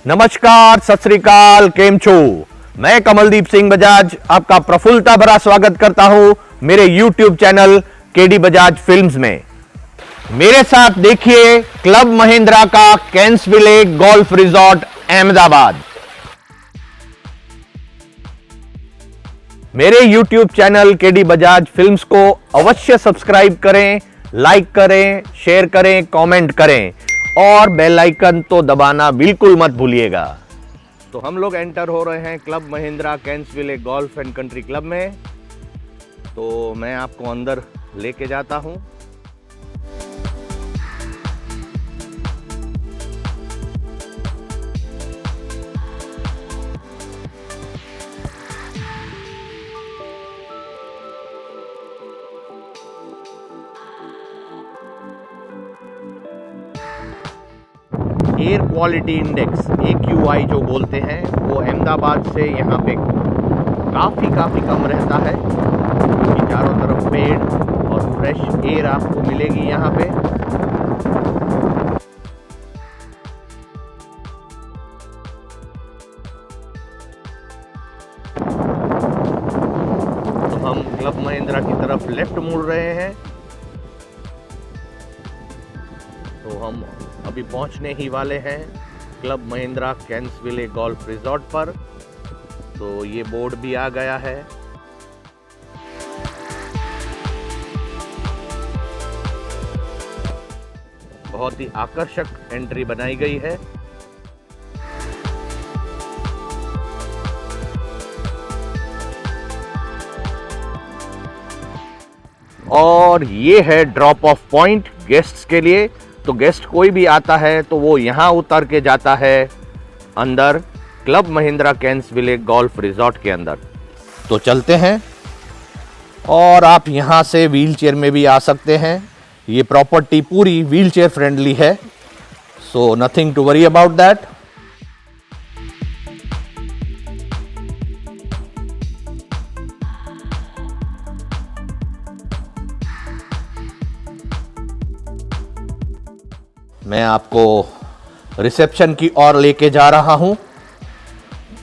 नमस्कार, सत श्री अकाल, केम छो। मैं कमलदीप सिंह बजाज आपका प्रफुल्लता भरा स्वागत करता हूं मेरे YouTube channel KD Bajaj films में। मेरे साथ देखिए क्लब महिंद्रा का कैंसविले गोल्फ रिजॉर्ट अहमदाबाद। मेरे YouTube channel KD Bajaj films को अवश्य सब्सक्राइब करें, लाइक करें, शेयर करें, कमेंट करें और बेल आइकन तो दबाना बिल्कुल मत भूलिएगा। तो हम लोग एंटर हो रहे हैं Club Mahindra Kensville Golf and Country Club में। तो मैं आपको अंदर लेके जाता हूं। एयर क्वालिटी इंडेक्स AQI जो बोलते हैं वो अहमदाबाद से यहाँ पे काफ़ी कम रहता है, क्योंकि चारों तरफ पेड़ और फ्रेश एयर आपको मिलेगी यहाँ पे। तो हम क्लब महिंद्रा की तरफ लेफ्ट मुड़ रहे हैं। तो हम अभी पहुंचने ही वाले हैं Club Mahindra Kensville Golf resort पर। तो ये बोर्ड भी आ गया है। बहुत ही आकर्षक एंट्री बनाई गई है। और ये है ड्रॉप ऑफ पॉइंट गेस्ट्स के लिए। तो गेस्ट कोई भी आता है तो वो यहाँ उतर के जाता है अंदर club Mahindra Kensville Golf resort के अंदर। तो चलते हैं। और आप यहाँ से व्हील चेयर में भी आ सकते हैं। ये प्रॉपर्टी पूरी व्हील चेयर फ्रेंडली है, so nothing to worry about that. मैं आपको रिसेप्शन की ओर लेके जा रहा हूं।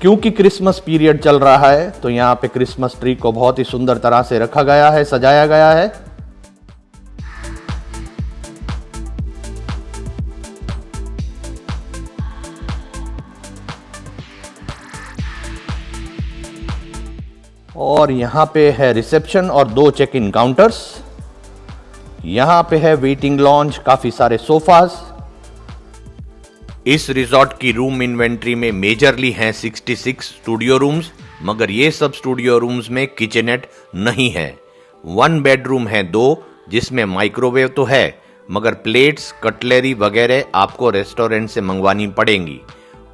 क्योंकि क्रिसमस पीरियड चल रहा है तो यहां पे क्रिसमस ट्री को बहुत ही सुंदर तरह से रखा गया है, सजाया गया है। और यहां पे है रिसेप्शन और 2 चेक इन काउंटर्स। यहां पे है वेटिंग लॉन्ज, काफी सारे सोफाज। इस रिजॉर्ट की रूम इन्वेंट्री में मेजरली हैं 66 स्टूडियो रूम्स, मगर ये सब स्टूडियो रूम्स में किचनेट नहीं है। 1 बेडरूम है 2, जिसमें माइक्रोवेव तो है, मगर प्लेट्स, कटलरी वगैरह आपको रेस्टोरेंट से मंगवानी पड़ेंगी।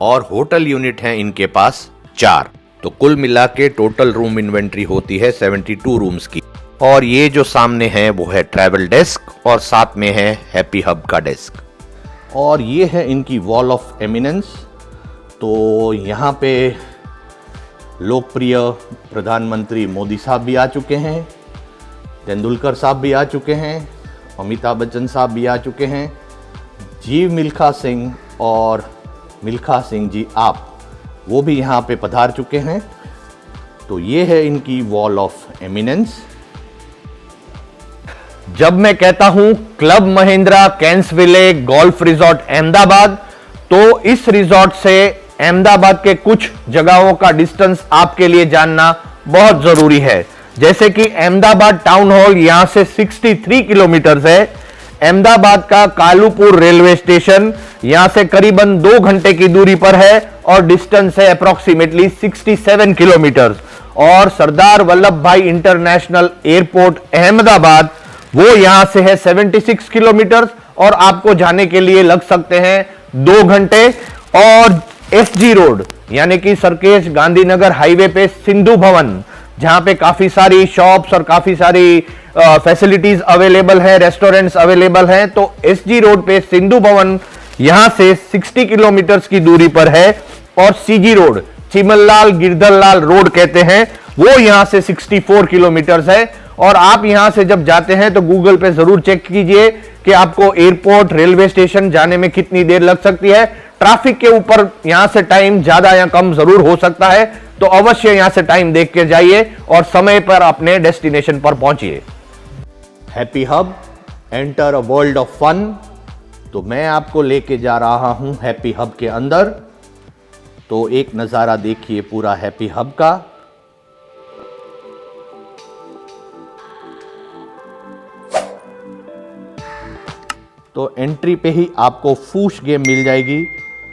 और होटल यूनिट हैं इनके पास 4। तो कुल मिला के टोटल रूम इन्वेंट्री होती है 72 रूम्स की। और ये जो सामने है वो है ट्रैवल डेस्क और साथ में है हैप्पी हब का डेस्क। और ये है इनकी वॉल ऑफ एमिनेंस। तो यहाँ पे लोकप्रिय प्रधानमंत्री मोदी साहब भी आ चुके हैं, तेंदुलकर साहब भी आ चुके हैं, अमिताभ बच्चन साहब भी आ चुके हैं, जी मिल्खा सिंह और मिल्खा सिंह जी आप, वो भी यहाँ पे पधार चुके हैं। तो ये है इनकी वॉल ऑफ एमिनेंस। जब मैं कहता हूं Club Mahindra Kensville Golf Resort Ahmedabad, तो इस रिजॉर्ट से अहमदाबाद के कुछ जगहों का डिस्टेंस आपके लिए जानना बहुत जरूरी है। जैसे कि अहमदाबाद टाउन हॉल यहां से 63 किलोमीटर है। अहमदाबाद का कालूपुर रेलवे स्टेशन यहां से करीबन 2 घंटे की दूरी पर है और डिस्टेंस है अप्रोक्सीमेटली 67 किलोमीटर। और सरदार वल्लभ भाई इंटरनेशनल एयरपोर्ट अहमदाबाद वो यहां से है 76 किलोमीटर और आपको जाने के लिए लग सकते हैं 2 घंटे। और SG रोड यानी कि सरखेज गांधीनगर हाईवे पे सिंधु भवन, जहां पे काफी सारी शॉप्स और काफी सारी फैसिलिटीज अवेलेबल है, रेस्टोरेंट्स अवेलेबल हैं। तो SG रोड पे सिंधु भवन यहां से 60 किलोमीटर की दूरी पर है। और CG road, Chimanlal Girdharlal road कहते हैं, वो यहां से 64 किलोमीटर है। और आप यहां से जब जाते हैं तो गूगल पे जरूर चेक कीजिए कि आपको एयरपोर्ट, रेलवे स्टेशन जाने में कितनी देर लग सकती है। ट्रैफिक के ऊपर यहां से टाइम ज्यादा या कम जरूर हो सकता है, तो अवश्य यहां से टाइम देख के जाइए और समय पर अपने डेस्टिनेशन पर पहुंचिए। Happy Hub, enter a world of fun. तो मैं आपको लेके जा रहा हूं हैप्पी हब के अंदर। तो एक नजारा देखिए पूरा हैप्पी हब का। तो एंट्री पे ही आपको फूश गेम मिल जाएगी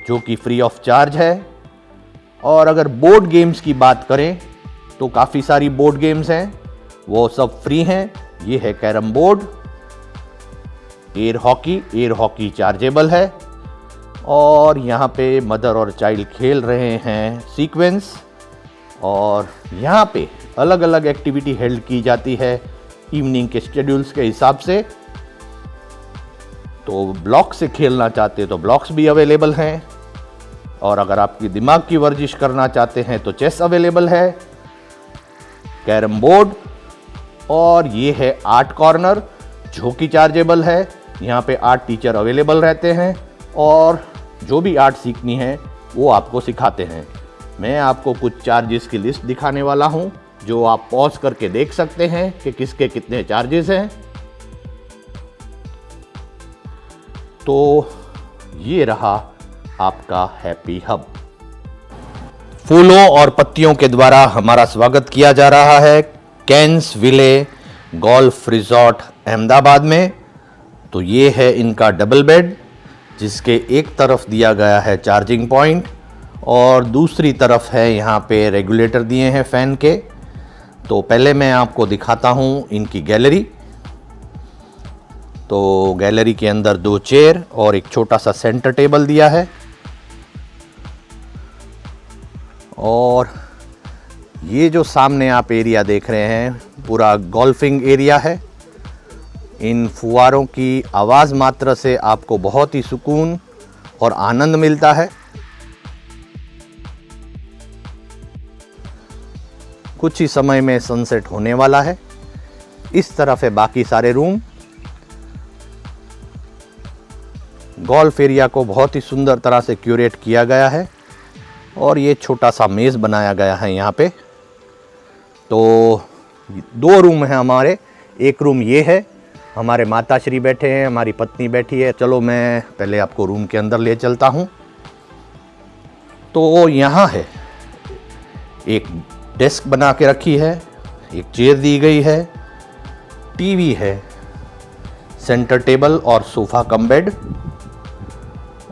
जो कि फ्री ऑफ चार्ज है। और अगर बोर्ड गेम्स की बात करें तो काफ़ी सारी बोर्ड गेम्स हैं, वो सब फ्री हैं। ये है carrom board, air hockey chargeable है। और यहाँ पे मदर और चाइल्ड खेल रहे हैं सीक्वेंस। और यहाँ पे अलग अलग एक्टिविटी हेल्ड की जाती है इवनिंग के शेड्यूल्स के हिसाब से। तो ब्लॉक से खेलना चाहते तो ब्लॉक्स भी अवेलेबल हैं, और अगर आपकी दिमाग की वर्जिश करना चाहते हैं तो चेस अवेलेबल है, कैरम बोर्ड। और ये है आर्ट कॉर्नर जो कि चार्जेबल है। यहाँ पे आर्ट टीचर अवेलेबल रहते हैं और जो भी आर्ट सीखनी है वो आपको सिखाते हैं। मैं आपको कुछ चार्जेस की लिस्ट दिखाने वाला हूँ जो आप पॉज करके देख सकते हैं कि किसके कितने चार्जेस हैं। तो ये रहा आपका हैप्पी हब। फूलों और पत्तियों के द्वारा हमारा स्वागत किया जा रहा है कैंस विले गोल्फ रिजॉर्ट अहमदाबाद में। तो ये है इनका डबल बेड, जिसके एक तरफ दिया गया है चार्जिंग पॉइंट और दूसरी तरफ है यहाँ पे रेगुलेटर दिए हैं फैन के। तो पहले मैं आपको दिखाता हूँ इनकी गैलरी। तो गैलरी के अंदर 2 चेयर और एक छोटा सा सेंटर टेबल दिया है। और ये जो सामने आप एरिया देख रहे हैं पूरा गोल्फिंग एरिया है। इन फुवारों की आवाज़ मात्र से आपको बहुत ही सुकून और आनंद मिलता है। कुछ ही समय में सनसेट होने वाला है। इस तरफ है बाकी सारे रूम। गोल्फ एरिया को बहुत ही सुंदर तरह से क्यूरेट किया गया है और ये छोटा सा मेज़ बनाया गया है यहाँ पे। तो 2 रूम हैं हमारे। एक रूम ये है, हमारे माताश्री बैठे हैं, हमारी पत्नी बैठी है। चलो मैं पहले आपको रूम के अंदर ले चलता हूँ। तो यहाँ है, एक डेस्क बना के रखी है, एक चेयर दी गई है, टीवी है, सेंटर टेबल और सोफ़ा कम बेड।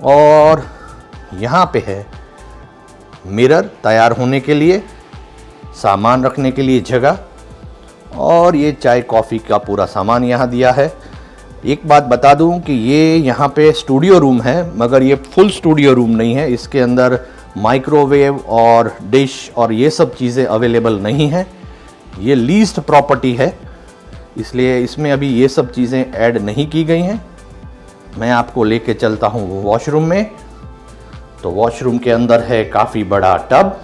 और यहाँ पे है मिरर तैयार होने के लिए, सामान रखने के लिए जगह, और ये चाय कॉफ़ी का पूरा सामान यहाँ दिया है। एक बात बता दूं कि ये यहाँ पे स्टूडियो रूम है, मगर ये फुल स्टूडियो रूम नहीं है। इसके अंदर माइक्रोवेव और डिश और ये सब चीज़ें अवेलेबल नहीं हैं। ये लीज्ड प्रॉपर्टी है, इसलिए इसमें अभी ये सब चीज़ें ऐड नहीं की गई हैं। मैं आपको लेके चलता हूँ वॉशरूम में। तो वॉशरूम के अंदर है काफ़ी बड़ा टब।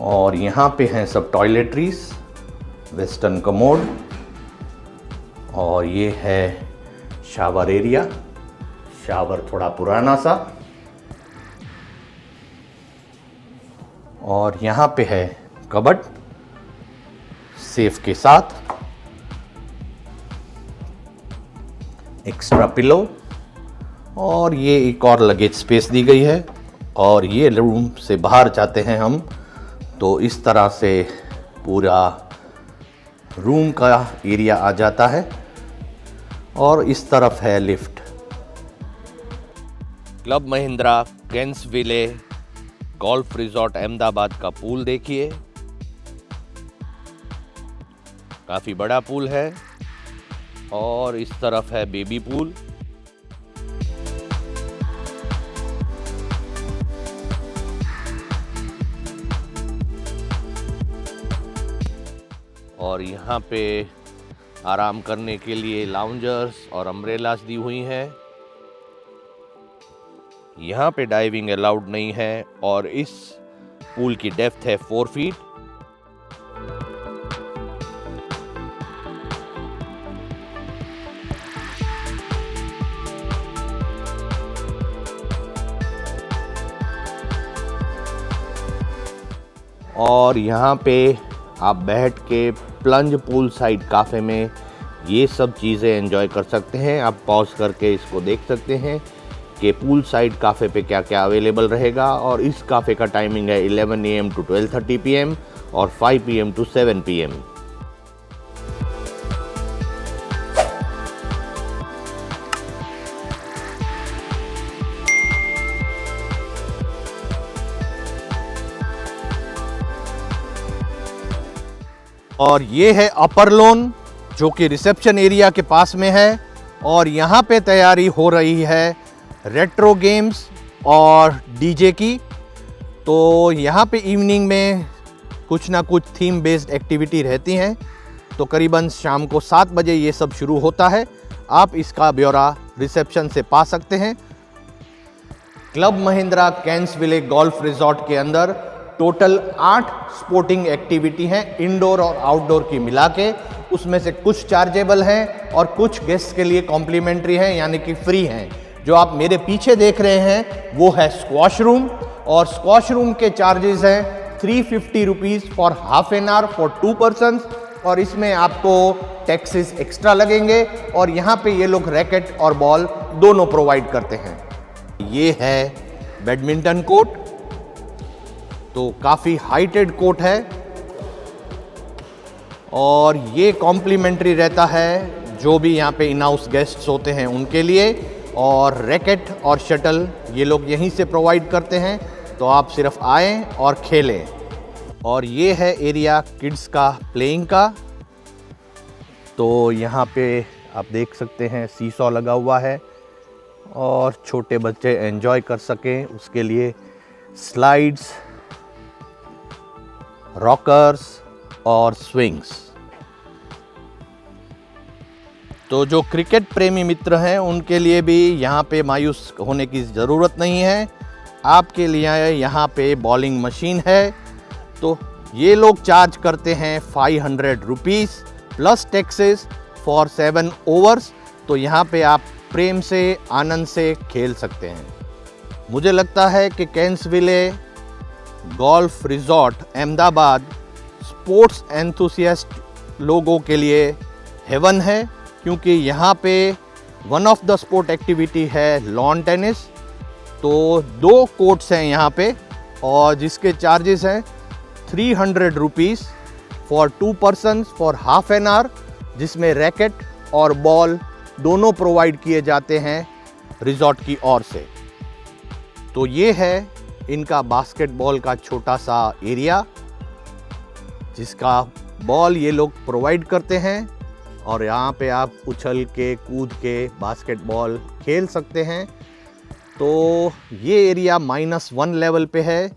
और यहाँ पे हैं सब टॉयलेटरीज, वेस्टर्न कमोड। और ये है शावर एरिया, शावर थोड़ा पुराना सा। और यहाँ पे है कबर्ड सेफ के साथ, एक्स्ट्रा पिलो, और ये एक और लगेज स्पेस दी गई है। और ये रूम से बाहर जाते हैं हम तो इस तरह से पूरा रूम का एरिया आ जाता है। और इस तरफ है लिफ्ट। क्लब महिंद्रा कैंस विले गोल्फ रिजॉर्ट अहमदाबाद का पूल देखिए, काफी बड़ा पूल है। और इस तरफ है बेबी पूल। और यहाँ पे आराम करने के लिए लाउंजर्स और अम्ब्रेलास दी हुई हैं। यहाँ पे डाइविंग अलाउड नहीं है और इस पूल की डेप्थ है 4 फीट। और यहाँ पे आप बैठ के प्लंज पूल साइड काफ़े में ये सब चीज़ें एंजॉय कर सकते हैं। आप पॉज करके इसको देख सकते हैं कि पूल साइड काफ़े पे क्या क्या अवेलेबल रहेगा। और इस काफ़े का टाइमिंग है 11 AM to 12:30 PM और 5 PM to 7 PM। और ये है अपर लॉन जो कि रिसेप्शन एरिया के पास में है। और यहाँ पे तैयारी हो रही है रेट्रो गेम्स और डीजे की। तो यहाँ पे इवनिंग में कुछ ना कुछ थीम बेस्ड एक्टिविटी रहती हैं। तो करीबन शाम को 7 बजे ये सब शुरू होता है। आप इसका ब्यौरा रिसेप्शन से पा सकते हैं। Club Mahindra Kensville Golf resort के अंदर टोटल 8 स्पोर्टिंग एक्टिविटी हैं, इंडोर और आउटडोर की मिला के। उसमें से कुछ चार्जेबल हैं और कुछ गेस्ट के लिए कॉम्प्लीमेंट्री हैं, यानी कि फ्री हैं। जो आप मेरे पीछे देख रहे हैं वो है स्क्वॉश रूम। और स्क्वॉश रूम के चार्जेस हैं 350 rupees for half an hour for 2 person. और इसमें आपको टैक्सेस एक्स्ट्रा लगेंगे। और यहाँ पे ये लोग रैकेट और बॉल दोनों प्रोवाइड करते हैं। ये है बैडमिंटन कोर्ट। तो काफ़ी हाइटेड कोर्ट है और ये कॉम्प्लीमेंट्री रहता है जो भी यहाँ पे इन हाउस गेस्ट्स होते हैं उनके लिए। और रैकेट और शटल ये लोग यहीं से प्रोवाइड करते हैं। तो आप सिर्फ आएँ और खेलें। और ये है एरिया किड्स का प्लेइंग का। तो यहाँ पे आप देख सकते हैं सीसॉ लगा हुआ है और छोटे बच्चे एंजॉय कर सकें उसके लिए स्लाइड्स, रॉकर्स और स्विंग्स। तो जो क्रिकेट प्रेमी मित्र हैं उनके लिए भी यहाँ पे मायूस होने की ज़रूरत नहीं है। आपके लिए यहाँ पे बॉलिंग मशीन है। तो ये लोग चार्ज करते हैं 500 rupees plus taxes for 7 overs. तो यहाँ पे आप प्रेम से आनंद से खेल सकते हैं। मुझे लगता है कि Kensville Golf Resort Ahmedabad sports enthusiast लोगों के लिए हेवन है, क्योंकि यहाँ पे one of the sport activity है लॉन टेनिस। तो 2 कोर्ट्स हैं यहाँ पे और जिसके चार्जेस हैं 300 rupees for 2 person for half an hour, जिसमें रैकेट और बॉल दोनों प्रोवाइड किए जाते हैं रिजॉर्ट की ओर से। तो ये है इनका बास्केटबॉल का छोटा सा एरिया जिसका बॉल ये लोग प्रोवाइड करते हैं। और यहाँ पे आप उछल के कूद के बास्केटबॉल खेल सकते हैं। तो ये एरिया -1 लेवल पे है,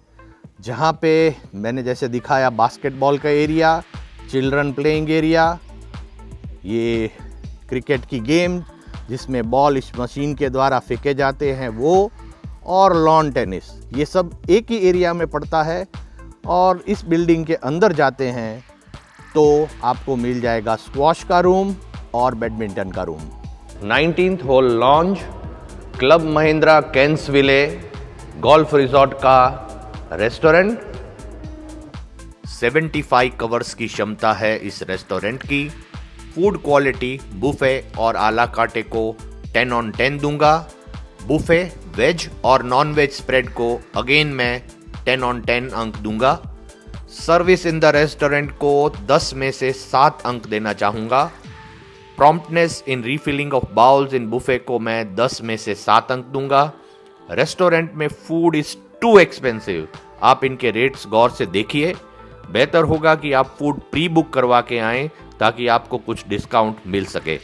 जहाँ पे मैंने जैसे दिखाया बास्केटबॉल का एरिया, चिल्ड्रन प्लेइंग एरिया, ये क्रिकेट की गेम जिसमें बॉल इस मशीन के द्वारा फेंके जाते हैं वो, और लॉन टेनिस, ये सब एक ही एरिया में पड़ता है। और इस बिल्डिंग के अंदर जाते हैं तो आपको मिल जाएगा स्क्वॉश का रूम और बैडमिंटन का room. 19th hole lounge Club Mahindra Kensville Golf Resort का रेस्टोरेंट। 75 कवर्स की क्षमता है इस रेस्टोरेंट की। फूड क्वालिटी बुफे और आला काटे को 10 on 10 दूंगा। बुफे वेज और नॉन वेज स्प्रेड को अगेन मैं 10 on 10 अंक दूंगा। सर्विस इन द रेस्टोरेंट को 10 में से 7 अंक देना चाहूँगा। Promptness in refilling of bowls in buffet को मैं 10 में से 7 अंक दूंगा। रेस्टोरेंट में फूड इज टू एक्सपेंसिव। आप इनके रेट्स गौर से देखिए। बेहतर होगा कि आप फूड प्री बुक करवा के आएँ ताकि आपको कुछ डिस्काउंट मिल सके।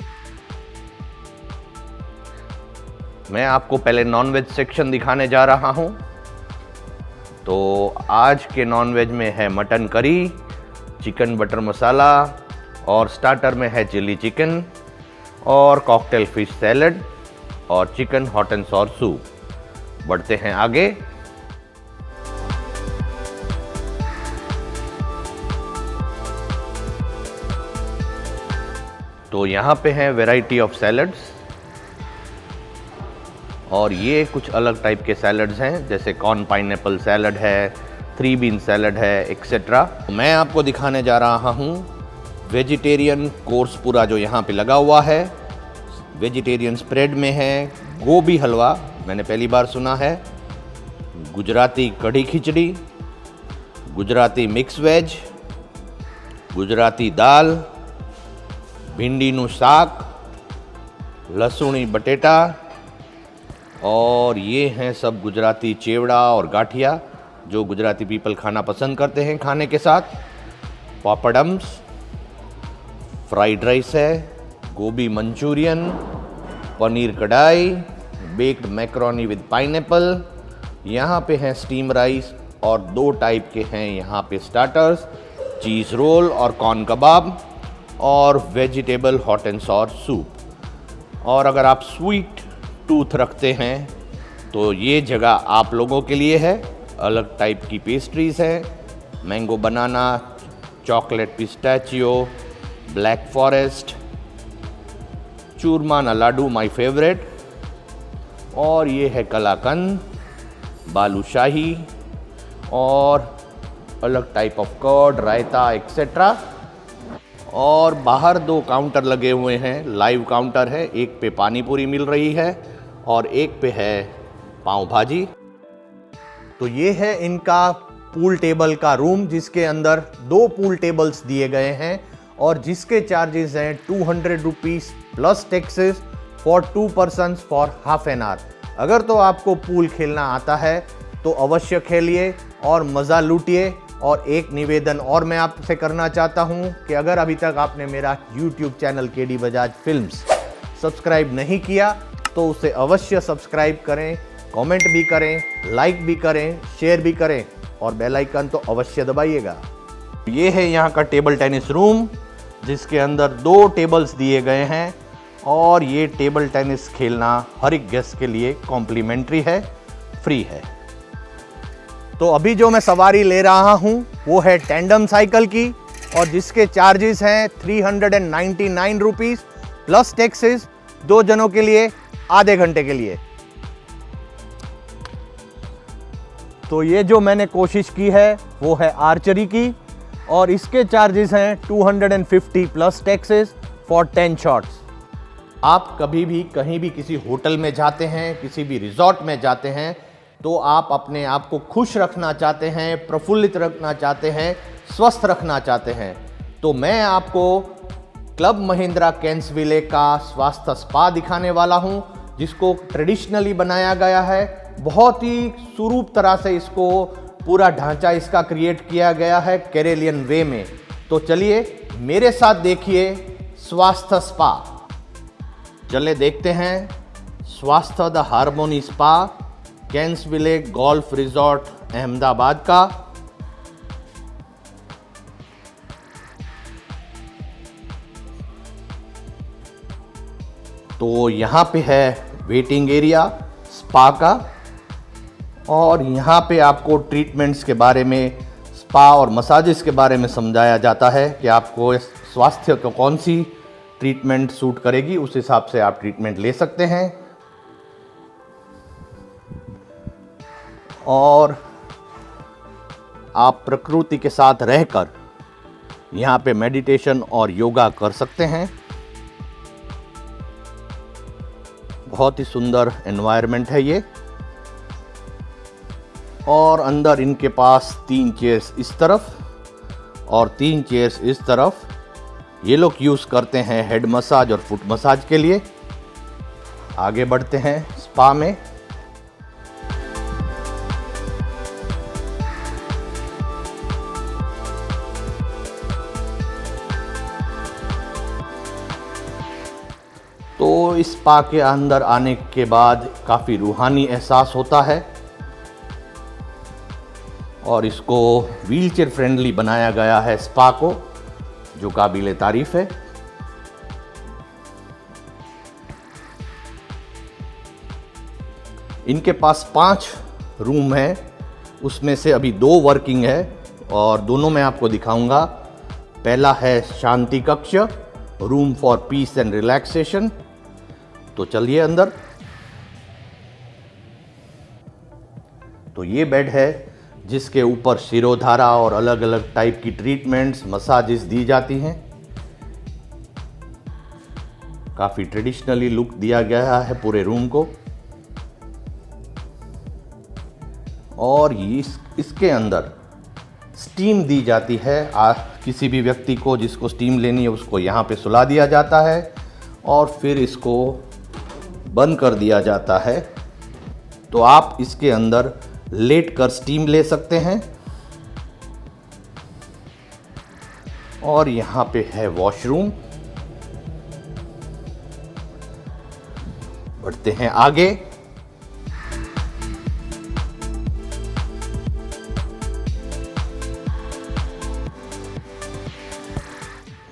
मैं आपको पहले नॉनवेज सेक्शन दिखाने जा रहा हूं। तो आज के नॉनवेज में है मटन करी, चिकन बटर मसाला और स्टार्टर में है चिली चिकन और कॉकटेल फिश सैलड और chicken hot and sour soup. बढ़ते हैं आगे। तो यहाँ पे हैं वैरायटी ऑफ सैलड्स और ये कुछ अलग टाइप के सैलड्स हैं, जैसे कॉर्न पाइनएप्पल सैलड है, 3 बीन सैलड है एक्सेट्रा। मैं आपको दिखाने जा रहा हूँ वेजिटेरियन कोर्स पूरा जो यहाँ पे लगा हुआ है। वेजिटेरियन स्प्रेड में है गोभी हलवा, मैंने पहली बार सुना है, गुजराती कढ़ी खिचड़ी, गुजराती मिक्स वेज, गुजराती दाल, भींडीનું શાક, लहसुनी बटेटा, और ये हैं सब गुजराती चेवड़ा और गाठिया जो गुजराती पीपल खाना पसंद करते हैं खाने के साथ। पापड़म्स, फ्राइड राइस है, गोभी मंचूरियन, पनीर कढ़ाई, बेक्ड मैक्रोनी विद पाइनएप्पल। यहाँ पे हैं स्टीम राइस और 2 टाइप के हैं यहाँ पे स्टार्टर्स, चीज़ रोल और कॉर्न कबाब, और vegetable hot and sour soup. और अगर आप स्वीट टूथ रखते हैं तो ये जगह आप लोगों के लिए है। अलग टाइप की पेस्ट्रीज़ हैं, mango banana, chocolate pistachio, black forest, चूरमाना लाडू माय फेवरेट, और ये है कलाकंद, बालूशाही, और अलग type of curd, raita etcetera. और बाहर 2 काउंटर लगे हुए हैं, लाइव काउंटर है, एक पे पानी पूरी मिल रही है और एक पे है पाव भाजी। तो ये है इनका पूल टेबल का रूम, जिसके अंदर 2 पूल टेबल्स दिए गए हैं और जिसके चार्जेस हैं 200 rupees plus taxes for 2 persons for half an hour. अगर तो आपको पूल खेलना आता है तो अवश्य खेलिए और मज़ा लूटिए। और एक निवेदन और मैं आपसे करना चाहता हूं कि अगर अभी तक आपने मेरा YouTube channel KD Bajaj films subscribe नहीं किया तो उसे अवश्य सब्सक्राइब करें, कमेंट भी करें, लाइक भी करें, शेयर भी करें और बेल आइकन तो अवश्य दबाइएगा। ये है यहाँ का टेबल टेनिस रूम, जिसके अंदर 2 टेबल्स दिए गए हैं और ये टेबल टेनिस खेलना हर एक गेस्ट के लिए कॉम्प्लीमेंट्री है, फ्री है। तो अभी जो मैं सवारी ले रहा हूँ वो है टेंडम साइकिल की और जिसके चार्जेस हैं 399 रुपीज़ प्लस टैक्सेस 2 जनों के लिए आधे घंटे के लिए। तो ये जो मैंने कोशिश की है वो है आर्चरी की और इसके चार्जेस हैं 250 प्लस टैक्सेस फॉर 10 शॉट्स। आप कभी भी कहीं भी किसी होटल में जाते हैं, किसी भी रिजॉर्ट में जाते हैं, तो आप अपने आप को खुश रखना चाहते हैं, प्रफुल्लित रखना चाहते हैं, स्वस्थ रखना चाहते हैं, तो मैं आपको क्लब महिंद्रा कैंसविले का स्वास्थ्य स्पा दिखाने वाला हूं, जिसको ट्रेडिशनली बनाया गया है। बहुत ही सुरूप तरह से इसको पूरा ढांचा इसका क्रिएट किया गया है केरेलियन वे में। तो चलिए मेरे साथ देखिए स्वास्थ्य स्पा। चले देखते हैं Swasthya the harmony spa, Kensville Golf Resort Ahmedabad का। तो यहाँ पे है वेटिंग एरिया स्पा का और यहाँ पे आपको ट्रीटमेंट्स के बारे में, स्पा और मसाजेस के बारे में समझाया जाता है कि आपको स्वास्थ्य को कौन सी ट्रीटमेंट सूट करेगी, उस हिसाब से आप ट्रीटमेंट ले सकते हैं। और आप प्रकृति के साथ रहकर यहाँ पे मेडिटेशन और योगा कर सकते हैं। बहुत ही सुंदर एनवायरनमेंट है ये। और अंदर इनके पास 3 चेयर्स इस तरफ और 3 चेयर्स इस तरफ, ये लोग यूज़ करते हैं हेड मसाज और फुट मसाज के लिए। आगे बढ़ते हैं स्पा में। तो इस स्पा के अंदर आने के बाद काफ़ी रूहानी एहसास होता है और इसको व्हीलचेयर फ्रेंडली बनाया गया है स्पा को, जो काबिले तारीफ है। इनके पास 5 रूम हैं, उसमें से अभी 2 वर्किंग है और दोनों मैं आपको दिखाऊंगा। पहला है शांति कक्ष, room for piece and relaxation. तो चलिए अंदर। तो ये बेड है जिसके ऊपर शिरोधारा और अलग अलग टाइप की ट्रीटमेंट्स, मसाजेस दी जाती हैं। काफ़ी ट्रेडिशनली लुक दिया गया है पूरे रूम को। और इसके अंदर स्टीम दी जाती है। किसी भी व्यक्ति को जिसको स्टीम लेनी है उसको यहाँ पे सुला दिया जाता है और फिर इसको बंद कर दिया जाता है। तो आप इसके अंदर लेट कर स्टीम ले सकते हैं। और यहाँ पे है वॉशरूम। बढ़ते हैं आगे।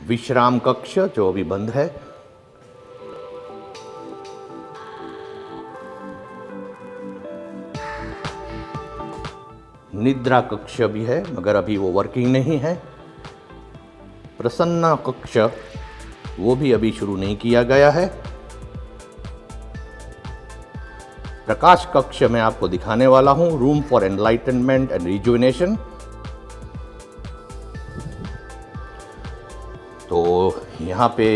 विश्राम कक्ष जो अभी बंद है। निद्रा कक्ष भी है मगर अभी वो वर्किंग नहीं है। प्रसन्ना कक्ष वो भी अभी शुरू नहीं किया गया है। प्रकाश कक्ष मैं आपको दिखाने वाला हूं। Room for enlightenment and rejuvenation. तो यहाँ पे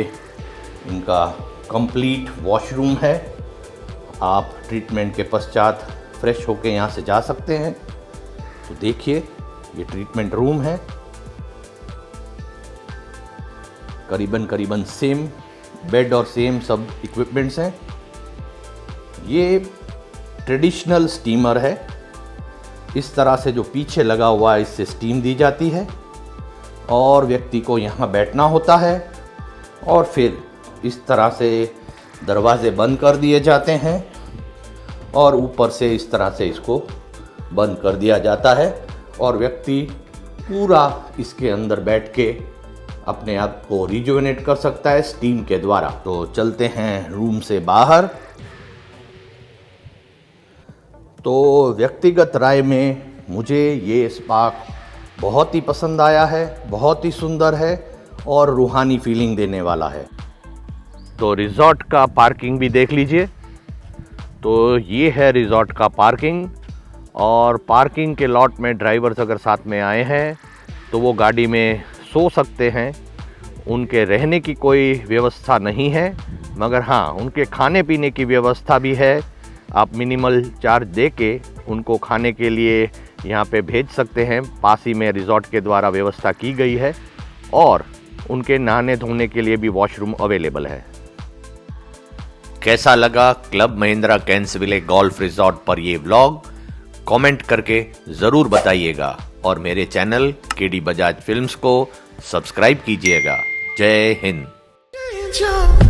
इनका कंप्लीट वॉशरूम है। आप ट्रीटमेंट के पश्चात फ्रेश होके यहाँ से जा सकते हैं। तो देखिए ये ट्रीटमेंट रूम है। करीबन सेम बेड और सेम सब इक्विपमेंट्स हैं। ये ट्रेडिशनल स्टीमर है। इस तरह से जो पीछे लगा हुआ है इससे स्टीम दी जाती है और व्यक्ति को यहाँ बैठना होता है और फिर इस तरह से दरवाजे बंद कर दिए जाते हैं और ऊपर से इस तरह से इसको बंद कर दिया जाता है और व्यक्ति पूरा इसके अंदर बैठ के अपने आप को रिजुवेनेट कर सकता है स्टीम के द्वारा। तो चलते हैं रूम से बाहर। तो व्यक्तिगत राय में मुझे ये स्पा बहुत ही पसंद आया है। बहुत ही सुंदर है और रूहानी फीलिंग देने वाला है। तो रिजॉर्ट का पार्किंग भी देख लीजिए। तो ये है रिजॉर्ट का पार्किंग और पार्किंग के लॉट में ड्राइवर्स अगर साथ में आए हैं तो वो गाड़ी में सो सकते हैं। उनके रहने की कोई व्यवस्था नहीं है मगर हाँ उनके खाने पीने की व्यवस्था भी है। आप मिनिमल चार्ज दे के उनको खाने के लिए यहाँ पे भेज सकते हैं। पास ही में रिजॉर्ट के द्वारा व्यवस्था की गई है और उनके नहाने धोने के लिए भी वॉशरूम अवेलेबल है। कैसा लगा club Mahindra Kensville Golf resort पर ये व्लॉग? कमेंट करके ज़रूर बताइएगा और मेरे चैनल केडी बजाज फिल्म्स को सब्सक्राइब कीजिएगा। जय हिंद।